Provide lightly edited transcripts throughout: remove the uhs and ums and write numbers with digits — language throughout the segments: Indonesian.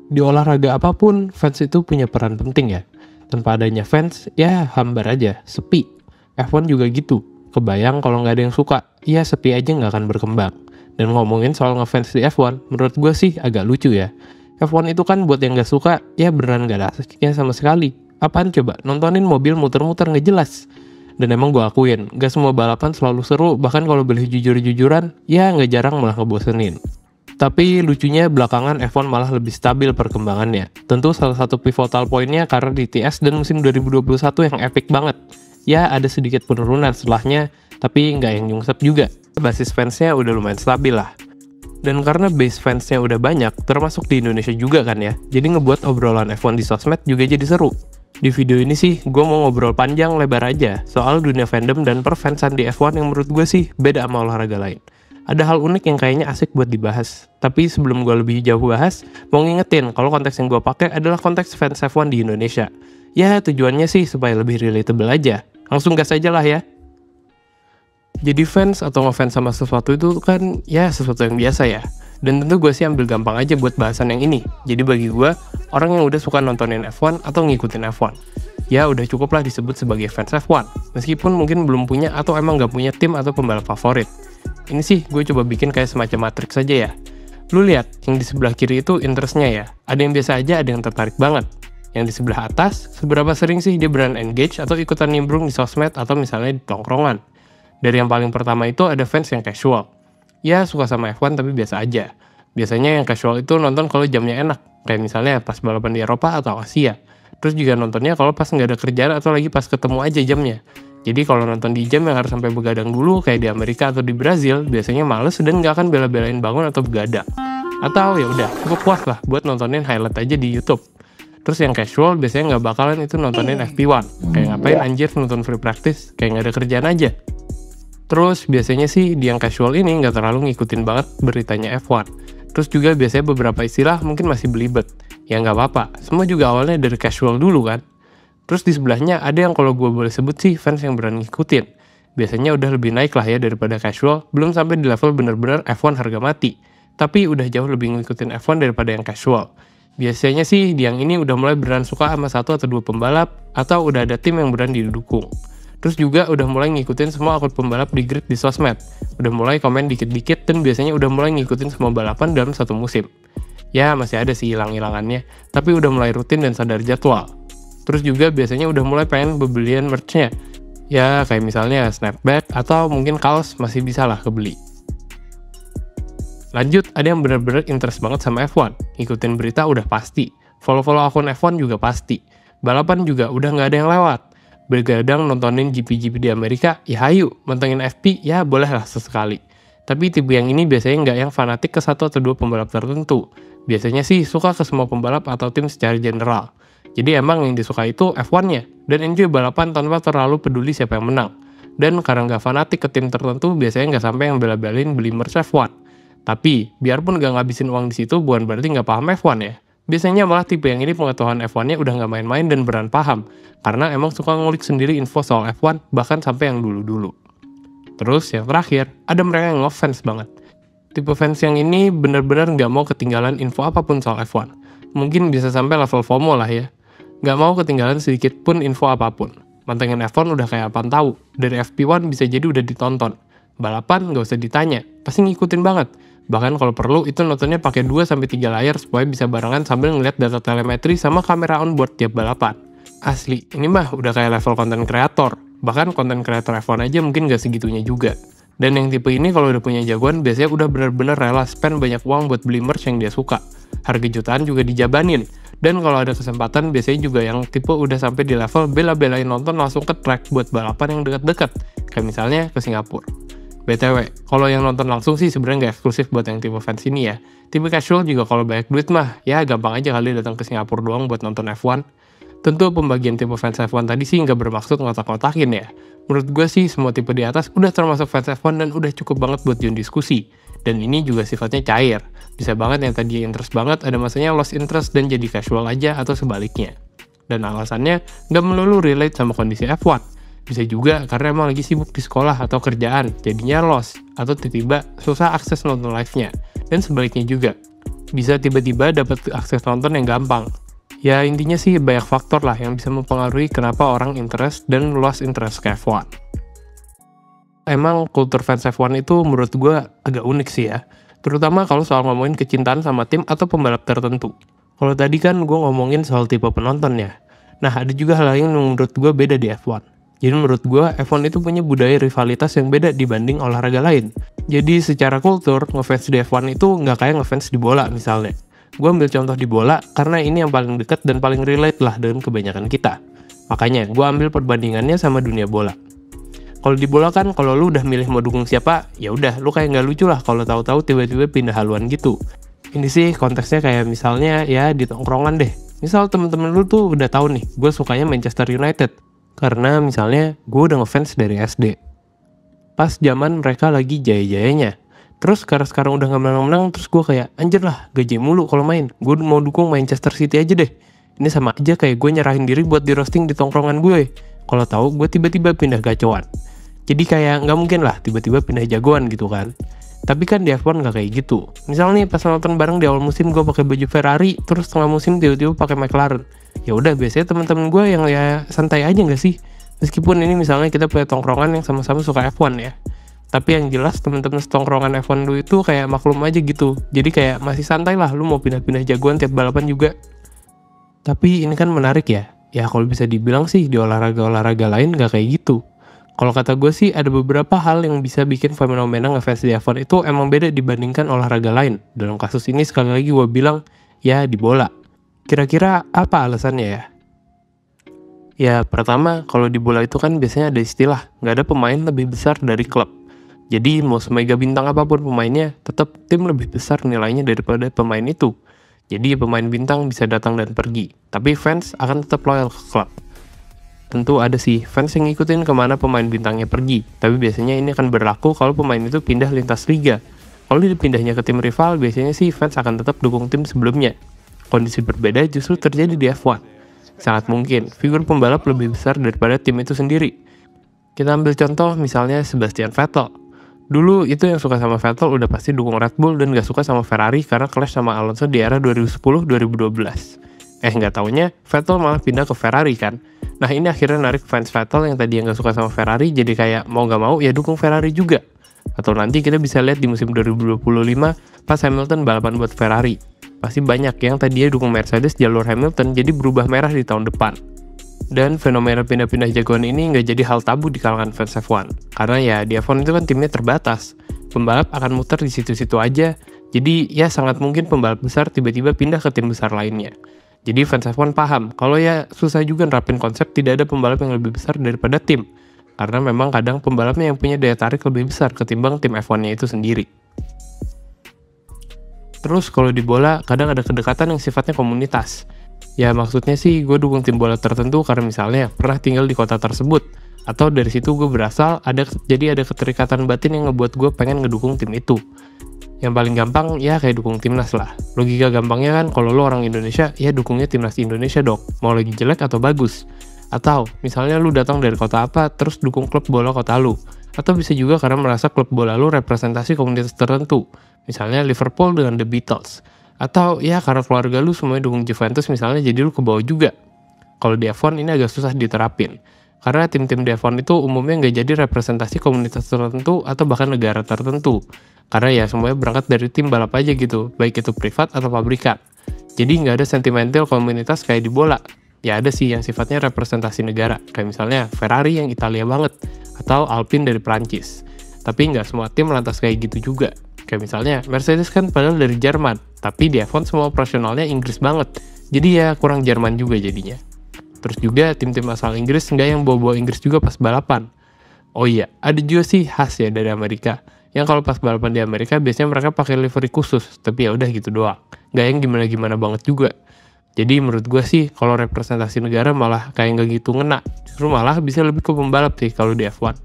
Di olahraga apapun, fans itu punya peran penting ya. Tanpa adanya fans, ya hambar aja, sepi. F1 juga gitu. Kebayang kalau nggak ada yang suka, ya sepi aja nggak akan berkembang. Dan ngomongin soal ngefans di F1, menurut gue sih agak lucu ya. F1 itu kan buat yang nggak suka, ya beneran nggak ada asiknya sama sekali. Apaan coba, nontonin mobil muter-muter nggak jelas. Dan emang gue akuin, gak semua balapan selalu seru, bahkan kalau boleh jujur-jujuran, ya nggak jarang malah ngebosenin. Tapi lucunya belakangan F1 malah lebih stabil perkembangannya. Tentu salah satu pivotal poinnya karena DTS dan musim 2021 yang epic banget. Ya ada sedikit penurunan setelahnya, tapi nggak yang nyungsep juga. Basis fansnya udah lumayan stabil lah. Dan karena base fansnya udah banyak, termasuk di Indonesia juga kan ya, jadi ngebuat obrolan F1 di sosmed juga jadi seru. Di video ini sih, gue mau ngobrol panjang lebar aja soal dunia fandom dan perfansan di F1 yang menurut gue sih beda sama olahraga lain. Ada hal unik yang kayaknya asik buat dibahas. Tapi sebelum gue lebih jauh bahas, mau ngingetin kalau konteks yang gue pakai adalah konteks fans F1 di Indonesia. Ya tujuannya sih supaya lebih relatable aja. Langsung gas aja lah ya. Jadi fans atau ngefans sama sesuatu itu kan ya sesuatu yang biasa ya. Dan tentu gue sih ambil gampang aja buat bahasan yang ini. Jadi bagi gue, orang yang udah suka nontonin F1 atau ngikutin F1. Ya udah cukup lah disebut sebagai fans F1. Meskipun mungkin belum punya atau emang gak punya tim atau pembalap favorit. Ini sih gue coba bikin kayak semacam matriks saja ya. Lu lihat, yang di sebelah kiri itu interestnya ya. Ada yang biasa aja, ada yang tertarik banget. Yang di sebelah atas, seberapa sering sih dia berani engage atau ikutan nimbrung di sosmed atau misalnya di tongkrongan. Dari yang paling pertama itu ada fans yang casual. Ya suka sama F1 tapi biasa aja. Biasanya yang casual itu nonton kalau jamnya enak. Kayak misalnya pas balapan di Eropa atau Asia. Terus juga nontonnya kalau pas nggak ada kerjaan atau lagi pas ketemu aja jamnya. Jadi kalau nonton di jam yang harus sampai begadang dulu kayak di Amerika atau di Brazil, biasanya males dan nggak akan bela-belain bangun atau begadang. Atau ya udah cukup puas lah buat nontonin highlight aja di YouTube. Terus yang casual biasanya nggak bakalan itu nontonin FP1. Kayak ngapain anjir nonton free practice, kayak nggak ada kerjaan aja. Terus biasanya sih di yang casual ini nggak terlalu ngikutin banget beritanya F1. Terus juga biasanya beberapa istilah mungkin masih belibet. Ya nggak apa-apa, semua juga awalnya dari casual dulu kan. Terus di sebelahnya ada yang kalau gue boleh sebut sih fans yang berani ngikutin. Biasanya udah lebih naik lah ya daripada casual, belum sampai di level bener-bener F1 harga mati. Tapi udah jauh lebih ngikutin F1 daripada yang casual. Biasanya sih di yang ini udah mulai beneran suka sama satu atau dua pembalap, atau udah ada tim yang beneran didukung. Terus juga udah mulai ngikutin semua akun pembalap di grid di sosmed. Udah mulai komen dikit-dikit dan biasanya udah mulai ngikutin semua balapan dalam satu musim. Ya masih ada sih hilang-hilangannya, tapi udah mulai rutin dan sadar jadwal. Terus juga biasanya udah mulai pengen bebelian merch-nya. Ya kayak misalnya snapback atau mungkin kaos masih bisa lah kebeli. Lanjut, ada yang bener-bener interest banget sama F1. Ngikutin berita udah pasti. Follow-follow akun F1 juga pasti. Balapan juga udah nggak ada yang lewat. Bergadang nontonin GP-GP di Amerika, ya hayu. Mentengin FP, ya boleh lah sesekali. Tapi tipe yang ini biasanya nggak yang fanatik ke satu atau dua pembalap tertentu. Biasanya sih suka ke semua pembalap atau tim secara general. Jadi emang yang disuka itu F1-nya, dan enjoy balapan tanpa terlalu peduli siapa yang menang. Dan karena nggak fanatik ke tim tertentu, biasanya nggak sampai yang bela-belain beli merch F1. Tapi, biarpun nggak ngabisin uang di situ, bukan berarti nggak paham F1 ya. Biasanya malah tipe yang ini pengetahuan F1-nya udah nggak main-main dan beneran paham, karena emang suka ngulik sendiri info soal F1, bahkan sampai yang dulu-dulu. Terus yang terakhir, ada mereka yang ngefans banget. Tipe fans yang ini bener-bener nggak mau ketinggalan info apapun soal F1. Mungkin bisa sampai level FOMO lah ya. Nggak mau ketinggalan sedikit pun info apapun. Mantengin F1 udah kayak apaan tahu. Dari FP1 bisa jadi udah ditonton. Balapan nggak usah ditanya, pasti ngikutin banget. Bahkan kalau perlu itu nontonnya pakai 2-3 layar supaya bisa barengan sambil ngeliat data telemetri sama kamera onboard tiap balapan. Asli, ini mah udah kayak level konten kreator. Bahkan konten kreator F1 aja mungkin nggak segitunya juga. Dan yang tipe ini kalau udah punya jagoan biasanya udah bener-bener rela spend banyak uang buat beli merch yang dia suka. Harga jutaan juga dijabanin. Dan kalau ada kesempatan biasanya juga yang tipe udah sampai di level bela-belain nonton langsung ke track buat balapan yang dekat-dekat. Kayak misalnya ke Singapura. BTW, kalau yang nonton langsung sih sebenarnya nggak eksklusif buat yang tipe fans ini ya. Tipe casual juga kalau banyak duit mah, ya gampang aja kali datang ke Singapura doang buat nonton F1. Tentu pembagian tipe fans F1 tadi sih nggak bermaksud ngotak-ngotakin ya. Menurut gue sih semua tipe di atas udah termasuk fans F1 dan udah cukup banget buat join diskusi. Dan ini juga sifatnya cair. Bisa banget yang tadi interest banget ada masanya lost interest dan jadi casual aja atau sebaliknya. Dan alasannya nggak melulu relate sama kondisi F1. Bisa juga karena emang lagi sibuk di sekolah atau kerjaan, jadinya lost. Atau tiba-tiba susah akses nonton live-nya. Dan sebaliknya juga. bisa tiba-tiba dapat akses nonton yang gampang. Ya intinya sih banyak faktor lah yang bisa mempengaruhi kenapa orang interest dan lost interest ke F1. Emang kultur fans F1 itu menurut gue agak unik sih ya. Terutama kalau soal ngomongin kecintaan sama tim atau pembalap tertentu. Kalau tadi kan gue ngomongin soal tipe penontonnya. Nah ada juga hal lain yang menurut gue beda di F1. Jadi menurut gue F1 itu punya budaya rivalitas yang beda dibanding olahraga lain. Jadi secara kultur ngefans di F1 itu nggak kayak ngefans di bola misalnya. Gue ambil contoh di bola karena ini yang paling dekat dan paling relate lah dengan kebanyakan kita. Makanya gue ambil perbandingannya sama dunia bola. Kalau di bola kan kalau lu udah milih mau dukung siapa, ya udah lu kayak nggak lucu lah kalau tahu-tahu tiba-tiba pindah haluan gitu. Ini sih konteksnya kayak misalnya ya di tongkrongan deh. Misal temen-temen lu tuh udah tahu nih, gue sukanya Manchester United. Karena misalnya gue udah ngefans dari SD. Pas zaman mereka lagi jaya-jayanya. Terus sekarang udah nggak menang-menang, terus gue kayak anjir lah gaji mulu kalau main. Gue mau dukung Manchester City aja deh. Ini sama aja kayak gue nyerahin diri buat di roasting di tongkrongan gue. Kalau tahu gue tiba-tiba pindah gacoan. Jadi kayak nggak mungkin lah tiba-tiba pindah jagoan gitu kan. Tapi kan di F1 nggak kayak gitu. Misal nih pas nonton bareng di awal musim gue pakai baju Ferrari, terus tengah musim tiba-tiba pakai McLaren. Ya udah biasanya teman-teman gue yang ya santai aja nggak sih. Meskipun ini misalnya kita punya tongkrongan yang sama-sama suka F1 ya. Tapi yang jelas teman-teman setongkrongan F1 lu itu kayak maklum aja gitu. Jadi kayak masih santai lah lu mau pindah-pindah jagoan tiap balapan juga. Tapi ini kan menarik ya. Ya kalau bisa dibilang sih di olahraga-olahraga lain gak kayak gitu. Kalau kata gue sih ada beberapa hal yang bisa bikin fenomena ngefans di F1 itu emang beda dibandingkan olahraga lain. Dalam kasus ini sekali lagi gue bilang ya di bola. Kira-kira apa alasannya ya? Ya pertama kalau di bola itu kan biasanya ada istilah gak ada pemain lebih besar dari klub. Jadi mau semega bintang apapun pemainnya, tetap tim lebih besar nilainya daripada pemain itu. Jadi pemain bintang bisa datang dan pergi, tapi fans akan tetap loyal ke klub. Tentu ada sih fans yang ngikutin kemana pemain bintangnya pergi, tapi biasanya ini akan berlaku kalau pemain itu pindah lintas liga. Kalau dia pindahnya ke tim rival, biasanya sih fans akan tetap dukung tim sebelumnya. Kondisi berbeda justru terjadi di F1. Sangat mungkin figur pembalap lebih besar daripada tim itu sendiri. Kita ambil contoh misalnya Sebastian Vettel. Dulu itu yang suka sama Vettel udah pasti dukung Red Bull dan gak suka sama Ferrari karena clash sama Alonso di era 2010-2012. Nggak taunya Vettel malah pindah ke Ferrari kan. Nah ini akhirnya narik fans Vettel yang tadi yang gak suka sama Ferrari jadi kayak mau gak mau ya dukung Ferrari juga. Atau nanti kita bisa lihat di musim 2025 pas Hamilton balapan buat Ferrari. Pasti banyak yang tadinya dukung Mercedes jalur Hamilton jadi berubah merah di tahun depan. Dan fenomena pindah-pindah jagoan ini nggak jadi hal tabu di kalangan fans F1. Karena ya di F1 itu kan timnya terbatas. Pembalap akan muter di situ-situ aja. Jadi ya sangat mungkin pembalap besar tiba-tiba pindah ke tim besar lainnya. Jadi fans F1 paham kalau ya susah juga nerapin konsep tidak ada pembalap yang lebih besar daripada tim. Karena memang kadang pembalapnya yang punya daya tarik lebih besar ketimbang tim F1-nya itu sendiri. Terus kalau di bola kadang ada kedekatan yang sifatnya komunitas. Ya maksudnya sih gue dukung tim bola tertentu karena misalnya pernah tinggal di kota tersebut. Atau dari situ gue berasal, jadi ada keterikatan batin yang ngebuat gue pengen ngedukung tim itu. Yang paling gampang ya kayak dukung timnas lah. Logika gampangnya kan kalau lo orang Indonesia ya dukungnya timnas Indonesia dong. Mau lagi jelek atau bagus. Atau misalnya lu datang dari kota apa terus dukung klub bola kota lu. Atau bisa juga karena merasa klub bola lu representasi komunitas tertentu. Misalnya Liverpool dengan The Beatles. Atau ya karena keluarga lu semuanya dukung Juventus misalnya jadi lu ke bawah juga. Kalau di F1 ini agak susah diterapin. Karena tim-tim di F1 itu umumnya nggak jadi representasi komunitas tertentu atau bahkan negara tertentu. Karena ya semuanya berangkat dari tim balap aja gitu, baik itu privat atau pabrikan. Jadi nggak ada sentimental komunitas kayak di bola. Ya ada sih yang sifatnya representasi negara, kayak misalnya Ferrari yang Italia banget, atau Alpine dari Prancis. Tapi nggak semua tim lantas kayak gitu juga. Kayak misalnya Mercedes kan padahal dari Jerman, tapi di F1 semua operasionalnya Inggris banget. Jadi ya kurang Jerman juga jadinya. Terus juga tim-tim asal Inggris nggak yang bawa-bawa Inggris juga pas balapan. Oh iya, ada juga sih khas ya dari Amerika. Yang kalau pas balapan di Amerika biasanya mereka pakai livery khusus, tapi ya udah gitu doang. Nggak yang gimana-gimana banget juga. Jadi menurut gue sih kalau representasi negara malah kayak nggak gitu ngena. Justru malah bisa lebih ke pembalap sih kalau di F1.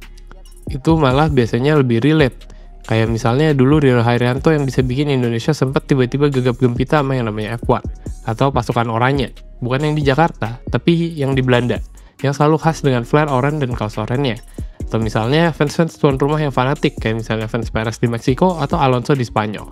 Itu malah biasanya lebih relate. Kayak misalnya dulu Rio Haryanto yang bisa bikin Indonesia sempat tiba-tiba gegap gempita sama yang namanya F1. Atau pasukan oranye. Bukan yang di Jakarta, tapi yang di Belanda. Yang selalu khas dengan flare oranye dan kaos oranye. Atau misalnya fans-fans tuan rumah yang fanatik, kayak misalnya fans Perez di Meksiko atau Alonso di Spanyol.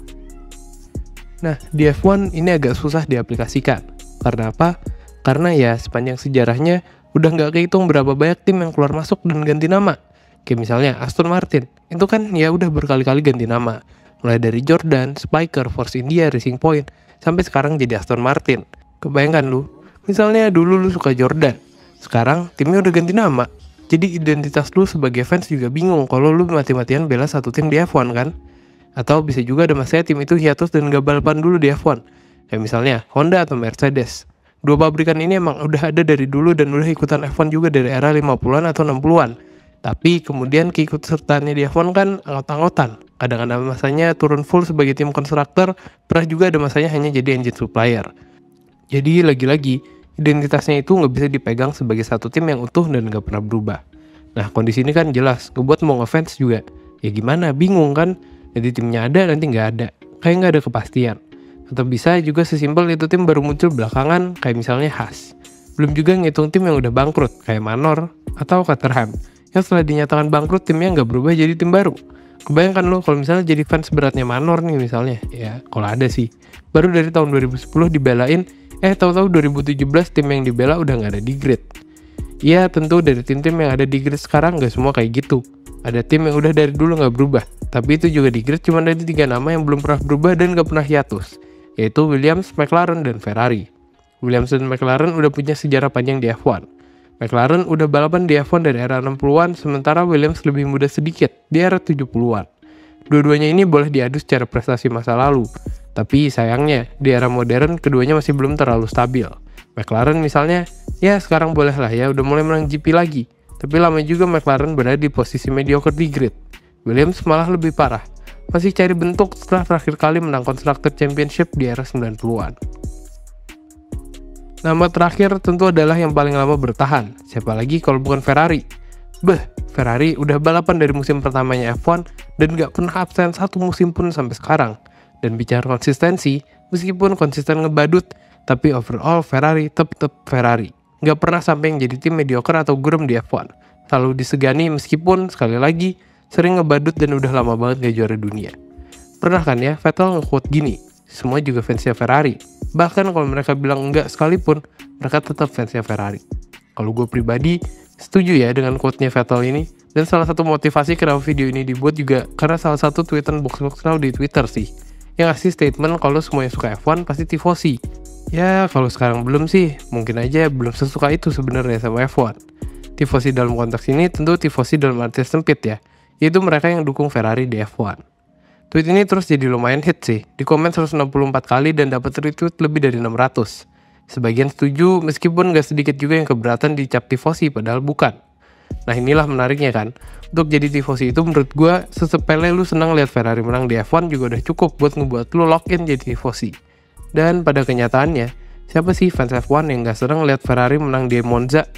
Nah, di F1 ini agak susah diaplikasikan. Karena apa? Karena ya sepanjang sejarahnya udah nggak kehitung berapa banyak tim yang keluar masuk dan ganti nama. Kayak misalnya Aston Martin, itu kan ya udah berkali-kali ganti nama. Mulai dari Jordan, Spiker, Force India, Racing Point, sampai sekarang jadi Aston Martin. Kebayangkan lu, misalnya dulu lu suka Jordan, sekarang timnya udah ganti nama. Jadi identitas lu sebagai fans juga bingung kalau lu mati-matian bela satu tim di F1 kan? Atau bisa juga ada masanya tim itu hiatus dan gak balapan dulu di F1. Kayak misalnya Honda atau Mercedes. Dua pabrikan ini emang udah ada dari dulu dan udah ikutan F1 juga dari era 50-an atau 60-an. Tapi kemudian keikutsertaannya di F1 kan anggot-anggotan. Kadang-kadang masanya turun full sebagai tim konstruktor, pernah juga ada masanya hanya jadi engine supplier. Jadi lagi-lagi, identitasnya itu nggak bisa dipegang sebagai satu tim yang utuh dan nggak pernah berubah. Nah kondisi ini kan jelas, ngebuat mau ngefans juga. Ya gimana, bingung kan? Jadi timnya ada, nanti nggak ada. Kayak nggak ada kepastian. Atau bisa juga sesimpel itu tim baru muncul belakangan, kayak misalnya Haas. Belum juga ngitung tim yang udah bangkrut, kayak Manor atau Caterham. Yang setelah dinyatakan bangkrut, timnya nggak berubah jadi tim baru. Kebayangkan lo kalau misalnya jadi fans beratnya Manor nih misalnya. Ya, kalau ada sih. Baru dari tahun 2010 dibelain, tahu-tahu 2017 tim yang dibela udah nggak ada di grid. Iya, tentu dari tim-tim yang ada di grid sekarang nggak semua kayak gitu. Ada tim yang udah dari dulu nggak berubah, tapi itu juga di grid cuma dari 3 nama yang belum pernah berubah dan nggak pernah hiatus, yaitu Williams, McLaren, dan Ferrari. Williams dan McLaren udah punya sejarah panjang di F1. McLaren udah balapan di F1 dari era 60-an, sementara Williams lebih muda sedikit, di era 70-an. Dua-duanya ini boleh diadu secara prestasi masa lalu, tapi sayangnya, di era modern keduanya masih belum terlalu stabil. McLaren misalnya, ya sekarang boleh lah ya udah mulai menang GP lagi. Tapi lama juga McLaren berada di posisi mediocre di grid. Williams malah lebih parah, masih cari bentuk setelah terakhir kali menang Constructor Championship di era 90-an. Nama terakhir tentu adalah yang paling lama bertahan, siapa lagi kalau bukan Ferrari. Ferrari udah balapan dari musim pertamanya F1 dan gak pernah absen satu musim pun sampai sekarang. Dan bicara konsistensi, meskipun konsisten ngebadut, tapi overall Ferrari tetap Ferrari. Gak pernah sampai yang jadi tim mediocre atau gurem di F1. Selalu disegani meskipun, sekali lagi, sering ngebadut dan udah lama banget gak juara dunia. Pernah kan ya, Vettel nge-quote gini, semua juga fansnya Ferrari. Bahkan kalau mereka bilang enggak sekalipun, mereka tetap fansnya Ferrari. Kalau gue pribadi, setuju ya dengan quote-nya Vettel ini. Dan salah satu motivasi kenapa video ini dibuat juga karena salah satu tweetan Box Now di Twitter sih. Yang ngasih statement kalau semua yang suka F1 pasti tifosi. Ya kalau sekarang belum sih, mungkin aja belum sesuka itu sebenarnya sama F1. Tifosi dalam konteks ini tentu tifosi dalam arti sempit ya, yaitu mereka yang dukung Ferrari di F1. Tweet ini terus jadi lumayan hit sih, di komen 164 kali dan dapat retweet lebih dari 600. Sebagian setuju meskipun gak sedikit juga yang keberatan dicap tifosi padahal bukan. Nah inilah menariknya kan, untuk jadi tifosi itu menurut gue sesepele lu senang lihat Ferrari menang di F1 juga udah cukup buat ngebuat lu login jadi tifosi. Dan pada kenyataannya, siapa sih fans F1 yang gak seneng lihat Ferrari menang di Monza?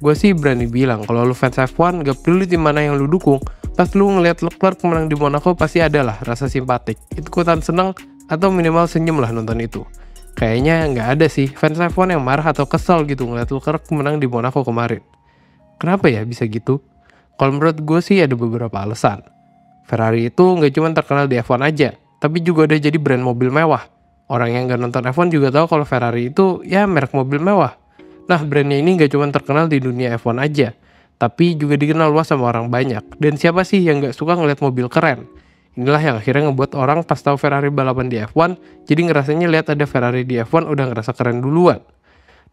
Gue sih berani bilang kalau lu fans F1 gak perlu tim mana yang lu dukung, pas lu ngeliat Leclerc menang di Monaco pasti ada lah rasa simpatik, ikutan seneng atau minimal senyum lah nonton itu. Kayaknya gak ada sih fans F1 yang marah atau kesel gitu ngeliat Leclerc menang di Monaco kemarin. Kenapa ya bisa gitu? Kalau menurut gue sih ada beberapa alasan. Ferrari itu gak cuma terkenal di F1 aja, tapi juga udah jadi brand mobil mewah. Orang yang gak nonton F1 juga tahu kalau Ferrari itu ya merek mobil mewah. Nah brandnya ini gak cuma terkenal di dunia F1 aja, tapi juga dikenal luas sama orang banyak. Dan siapa sih yang gak suka ngeliat mobil keren? Inilah yang akhirnya ngebuat orang pas tahu Ferrari balapan di F1, jadi ngerasanya lihat ada Ferrari di F1 udah ngerasa keren duluan.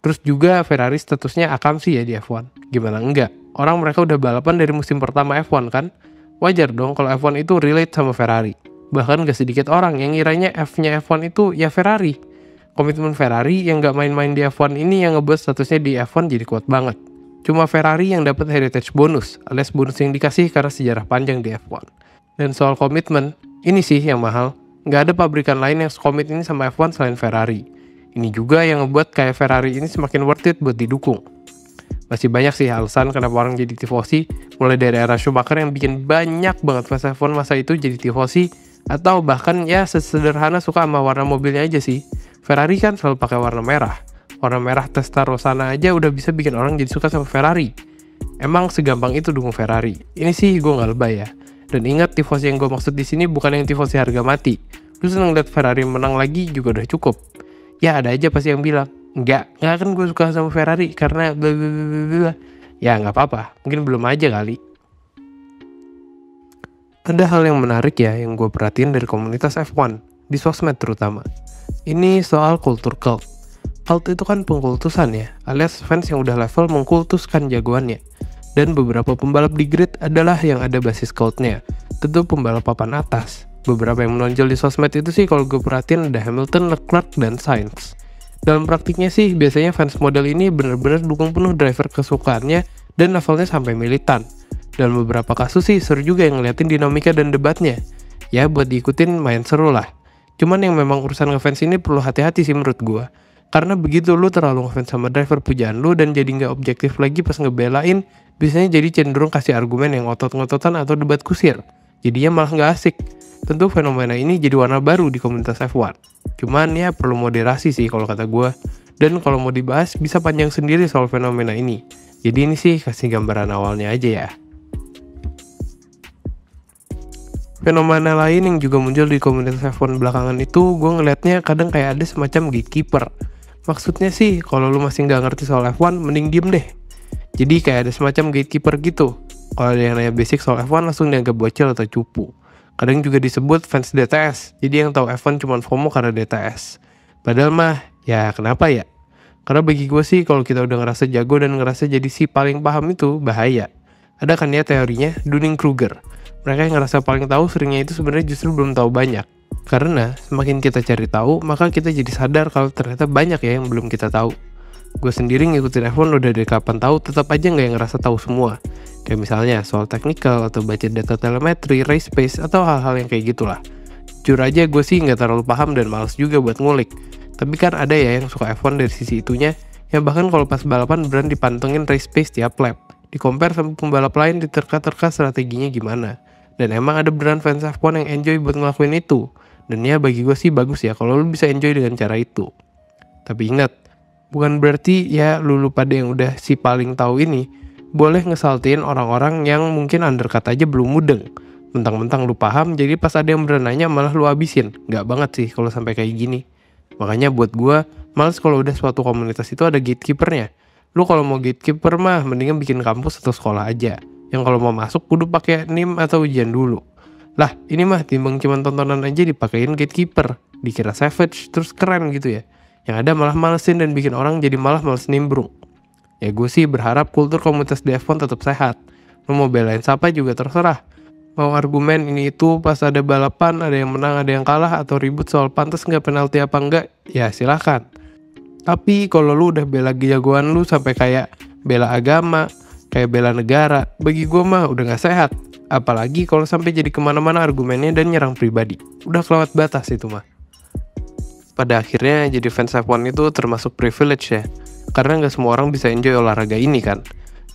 Terus juga Ferrari statusnya akamsi ya di F1. Gimana enggak? Orang mereka udah balapan dari musim pertama F1 kan? Wajar dong kalau F1 itu relate sama Ferrari. Bahkan gak sedikit orang yang ngiranya F-nya F1 itu ya Ferrari. Komitmen Ferrari yang gak main-main di F1 ini yang ngebuat statusnya di F1 jadi kuat banget. Cuma Ferrari yang dapat heritage bonus, alias bonus yang dikasih karena sejarah panjang di F1. Dan soal komitmen, ini sih yang mahal. Gak ada pabrikan lain yang sekomit ini sama F1 selain Ferrari. Ini juga yang ngebuat kayak Ferrari ini semakin worth it buat didukung. Masih banyak sih alasan kenapa orang jadi tifosi, mulai dari era Schumacher yang bikin banyak banget fans F1 masa itu jadi tifosi, atau bahkan ya sesederhana suka sama warna mobilnya aja sih. Ferrari kan selalu pakai warna merah. Warna merah Testarossa aja udah bisa bikin orang jadi suka sama Ferrari. Emang segampang itu dukung Ferrari? Ini sih gue gak lebay ya. Dan ingat, tifosi yang gue maksud di sini bukan yang tifosi harga mati. Lu seneng liat Ferrari menang lagi juga udah cukup. Ya ada aja pasti yang bilang, enggak kan gue suka sama Ferrari karena blablabla. Ya nggak apa-apa, mungkin belum aja kali. Ada hal yang menarik ya yang gue perhatiin dari komunitas F1, di sosmed terutama. Ini soal kultur cult. Cult itu kan pengkultusan ya, alias fans yang udah level mengkultuskan jagoannya. Dan beberapa pembalap di grid adalah yang ada basis cultnya, tentu pembalap papan atas. Beberapa yang menonjol di sosmed itu sih kalau gue perhatiin ada Hamilton, Leclerc, dan Sainz. Dalam praktiknya sih biasanya fans model ini bener-bener dukung penuh driver kesukaannya dan levelnya sampai militan. Dalam beberapa kasus sih seru juga yang ngeliatin dinamika dan debatnya. Ya buat diikutin main seru lah. Cuman yang memang urusan ngefans ini perlu hati-hati sih menurut gue. Karena begitu lu terlalu ngefans sama driver pujaan lu dan jadi nggak objektif lagi pas ngebelain, biasanya jadi cenderung kasih argumen yang otot-ngototan atau debat kusir. Jadinya malah nggak asik. Tentu fenomena ini jadi warna baru di komunitas F1. Cuman ya perlu moderasi sih kalau kata gue. Dan kalau mau dibahas bisa panjang sendiri soal fenomena ini. Jadi ini sih kasih gambaran awalnya aja ya. Fenomena lain yang juga muncul di komunitas F1 belakangan itu, gue ngeliatnya kadang kayak ada semacam gatekeeper. Maksudnya sih kalau lu masih nggak ngerti soal F1 mending diem deh. Jadi kayak ada semacam gatekeeper gitu. Kalau ada yang nanya basic soal F1 langsung dianggap bocil atau cupu. Kadang juga disebut fans DTS, jadi yang tahu F1 cuma FOMO karena DTS. Padahal mah, ya kenapa ya? Karena bagi gue sih kalau kita udah ngerasa jago dan ngerasa jadi si paling paham itu bahaya. Ada kan ya teorinya, Dunning-Kruger. Mereka yang ngerasa paling tahu seringnya itu sebenarnya justru belum tahu banyak. Karena semakin kita cari tahu, maka kita jadi sadar kalau ternyata banyak ya yang belum kita tahu. Gue sendiri ngikutin F1 udah dari kapan tahu, tetap aja nggak yang ngerasa tahu semua. Kayak misalnya soal technical atau baca data telemetri, race pace, atau hal-hal yang kayak gitulah. Jujur aja gue sih nggak terlalu paham dan males juga buat ngulik. Tapi kan ada ya yang suka F1 dari sisi itunya, yang bahkan kalau pas balapan berani dipantengin race pace tiap lap. Di-compare sama pembalap lain diterka-terka strateginya gimana. Dan emang ada beneran fans F1 yang enjoy buat ngelakuin itu. Dan ya bagi gue sih bagus ya kalau lu bisa enjoy dengan cara itu. Tapi ingat, bukan berarti ya lu pada yang udah si paling tahu ini boleh ngesaltiin orang-orang yang mungkin undercut aja belum mudeng. Mentang-mentang lu paham, jadi pas ada yang berenanya malah lu habisin. Nggak banget sih kalau sampai kayak gini. Makanya buat gue, males kalau udah suatu komunitas itu ada gatekeepernya. Lu kalau mau gatekeeper mah, mendingan bikin kampus atau sekolah aja. Yang kalau mau masuk, kudu pakai NIM atau ujian dulu. Lah, ini mah timbang cuman tontonan aja dipakein gatekeeper. Dikira savage, terus keren gitu ya. Yang ada malah malesin dan bikin orang jadi malah males nimbrung. Ya gue sih berharap kultur komunitas di F1 tetap sehat. Lu mau belain siapa juga terserah. Mau argumen ini itu pas ada balapan, ada yang menang, ada yang kalah, atau ribut soal pantas nggak penalti apa enggak, ya silahkan. Tapi kalau lu udah bela jagoan lu sampai kayak bela agama, kayak bela negara, bagi gue mah udah nggak sehat. Apalagi kalau sampai jadi kemana-mana argumennya dan nyerang pribadi. Udah kelewat batas itu mah. Pada akhirnya jadi fans F1 itu termasuk privilege ya. Karena nggak semua orang bisa enjoy olahraga ini kan.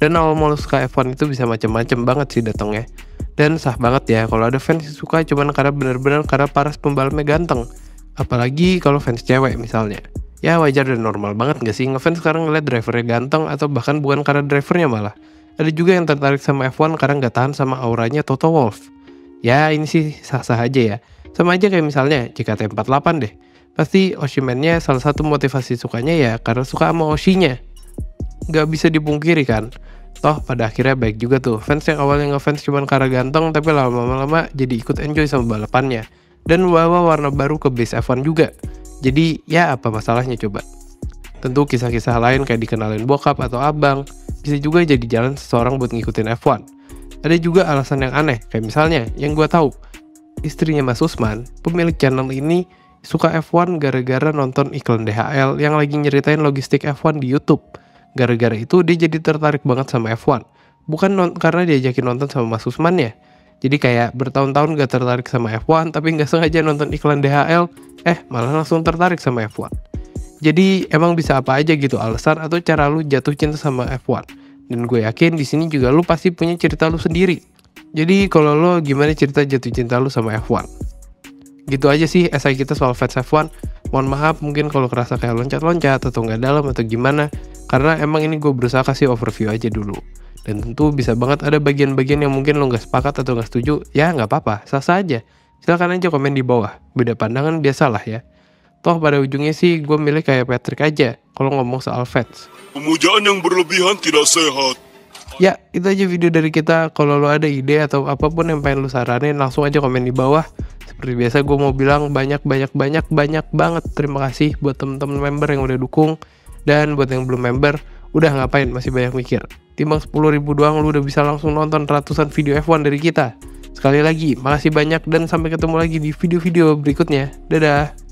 Dan awal mula suka F1 itu bisa macem-macem banget sih datangnya. Dan sah banget ya kalau ada fans yang suka cuman karena bener-bener karena paras pembalapnya ganteng. Apalagi kalau fans cewek misalnya. Ya wajar dan normal banget gak sih ngefans sekarang ngeliat drivernya ganteng atau bahkan bukan karena drivernya malah. Ada juga yang tertarik sama F1 karena nggak tahan sama auranya Toto Wolff. Ya ini sih sah-sah aja ya. Sama aja kayak misalnya JKT48 deh. Pasti Oshiman-nya salah satu motivasi sukanya ya karena suka sama Oshi-nya. Gak bisa dipungkiri kan. Toh pada akhirnya baik juga tuh. Fans yang awalnya ngefans cuma karena ganteng tapi lama-lama jadi ikut enjoy sama balapannya. Dan bawa warna baru ke base F1 juga. Jadi ya apa masalahnya coba. Tentu kisah-kisah lain kayak dikenalin bokap atau abang bisa juga jadi jalan seseorang buat ngikutin F1. Ada juga alasan yang aneh, kayak misalnya yang gue tahu istrinya Mas Usman, pemilik channel ini suka F1 gara-gara nonton iklan DHL yang lagi nyeritain logistik F1 di YouTube. Gara-gara itu dia jadi tertarik banget sama F1. Bukan karena diajakin nonton sama Mas Usman ya. Jadi kayak bertahun-tahun gak tertarik sama F1 tapi gak sengaja nonton iklan DHL, malah langsung tertarik sama F1. Jadi emang bisa apa aja gitu alasan atau cara lu jatuh cinta sama F1. Dan gue yakin di sini juga lu pasti punya cerita lu sendiri. Jadi kalau lo gimana cerita jatuh cinta lu sama F1? Gitu aja sih esai kita soal fans F1. Mohon maaf mungkin kalau kerasa kayak loncat-loncat atau nggak dalam atau gimana. karena emang ini gue berusaha kasih overview aja dulu. Dan tentu bisa banget ada bagian-bagian yang mungkin lo nggak sepakat atau nggak setuju, ya nggak apa-apa, sah-sah aja. Silahkan aja komen di bawah, beda pandangan biasalah ya. Toh pada ujungnya sih gue milih kayak Patrick aja kalau ngomong soal fans. Pemujaan yang berlebihan tidak sehat. Ya, itu aja video dari kita. Kalau lo ada ide atau apapun yang pengen lo saranin, langsung aja komen di bawah. Seperti biasa gue mau bilang banyak banget terima kasih buat temen-temen member yang udah dukung. Dan buat yang belum member, udah ngapain masih banyak mikir. Timbang 10.000 doang lu udah bisa langsung nonton ratusan video F1 dari kita. Sekali lagi, makasih banyak dan sampai ketemu lagi di video-video berikutnya. Dadah!